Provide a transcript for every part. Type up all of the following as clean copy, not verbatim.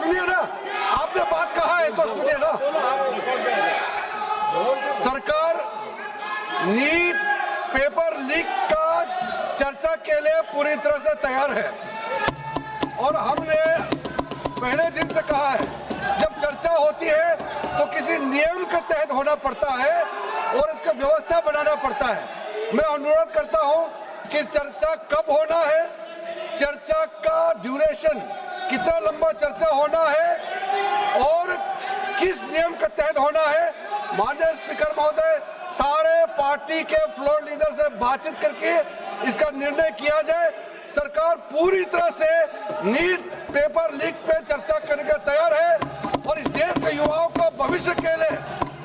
सुनिए ना, आपने बात कहा है तो सुनिए ना। सरकार नीट पेपर लीक का चर्चा के लिए पूरी तरह से तैयार है और हमने पहले दिन से कहा है, जब चर्चा होती है तो किसी नियम के तहत होना पड़ता है और इसका व्यवस्था बनाना पड़ता है। मैं अनुरोध करता हूं कि चर्चा कब होना है, चर्चा का ड्यूरेशन कितना लंबा चर्चा होना है और किस नियम के तहत होना है। माननीय स्पीकर महोदय, सारे पार्टी के फ्लोर लीडर से बातचीत करके इसका निर्णय किया जाए। सरकार पूरी तरह से नीट पेपर लीक पे चर्चा करने के तैयार है और इस देश के युवाओं को भविष्य के लिए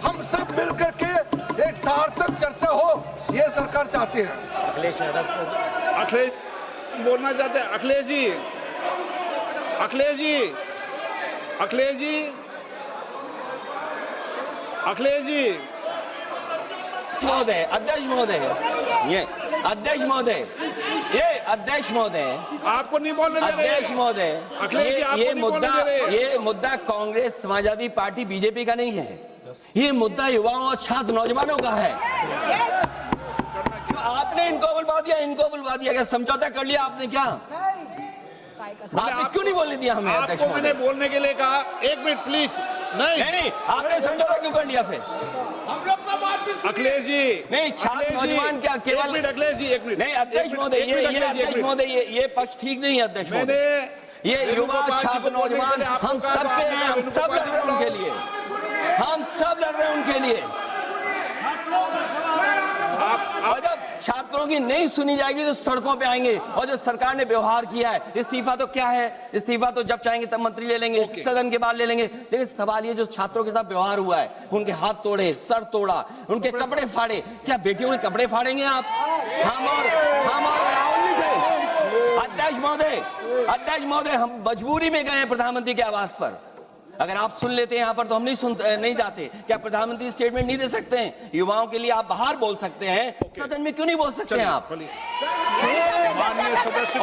हम सब मिलकर के एक सार्थक चर्चा हो, ये सरकार चाहती है। अखिलेश बोलना चाहते हैं। अखिलेश जी, अखिलेश जी, अखिलेश जी, अखिलेश जी, महोदय, अध्यक्ष महोदय, ये अध्यक्ष महोदय, ये अध्यक्ष महोदय, आपको नहीं बोलने दे रहे। अध्यक्ष महोदय, अखिलेश जी, आपको नहीं बोलने दे रहे। ये मुद्दा कांग्रेस समाजवादी पार्टी बीजेपी का नहीं है, ये मुद्दा युवाओं और छात्र नौजवानों का है। आपने इनको बुलवा दिया, क्या समझौता कर लिया आपने? क्या आपने क्यों नहीं बोलने दिया हमें? अध्यक्ष आपको मैंने बोलने के लिए कहा, एक मिनट प्लीज। नहीं, आपने समझौता क्यों कर लिया फिर? हम लोग का बात भी अखिलेश जी, नहीं, छात्र नौजवान क्या केवल? एक मिनट अखिलेश जी, एक मिनट। नहीं अध्यक्ष महोदय, ये अध्यक्ष महोदय, ये पक्ष ठीक नहीं है अध्यक्ष महोदय। ये युवा छात्र नौजवान हम सबके हैं, हम सब लड़ रहे हैं उनके लिए, हम सब लड़ रहे हैं उनके लिए। और जब छात्रों की नहीं सुनी जाएगी तो सड़कों पे आएंगे। और जो सरकार ने व्यवहार किया है, इस्तीफा तो क्या है, इस्तीफा तो जब चाहेंगे तब मंत्री ले लेंगे, सदन के बाद ले लेंगे। लेकिन सवाल ये, जो छात्रों के साथ व्यवहार हुआ है, उनके हाथ तोड़े, सर तोड़ा, उनके कपड़े फाड़े, क्या बेटियों के कपड़े फाड़ेंगे आप? हम और राहुल जी थे। अध्यक्ष महोदय, हम मजबूरी में गए हैं प्रधानमंत्री के आवास पर। अगर आप सुन लेते हैं यहाँ पर तो हम नहीं जाते। क्या प्रधानमंत्री स्टेटमेंट नहीं दे सकते हैं? युवाओं के लिए आप बाहर बोल सकते हैं, सदन में क्यों नहीं बोल सकते हैं आप? माननीय सदस्य,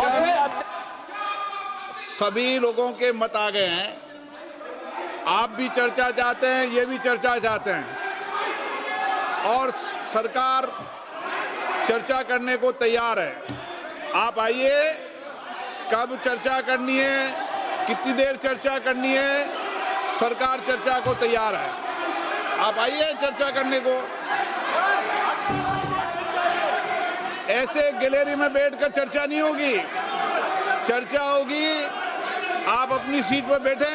सभी लोगों के मत आ गए हैं। आप भी चर्चा चाहते हैं, ये भी चर्चा चाहते हैं और सरकार चर्चा करने को तैयार है। आप आइए, कब चर्चा करनी है, कितनी देर चर्चा करनी है, सरकार चर्चा को तैयार है। आप आइए चर्चा करने को। ऐसे गैलरी में बैठकर चर्चा नहीं होगी, चर्चा होगी। आप अपनी सीट पर बैठे,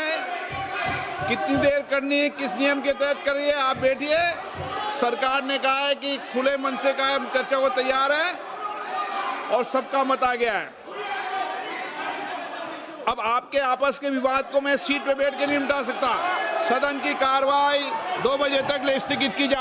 कितनी देर करनी है, किस नियम के तहत करिए, आप बैठिए। सरकार ने कहा है कि खुले मन से कहा, हम चर्चा को तैयार है और सबका मत आ गया है। अब आपके आपस के विवाद को मैं सीट पे बैठ के नहीं मिटा सकता। सदन की कार्रवाई 2 बजे तक स्थगित की जा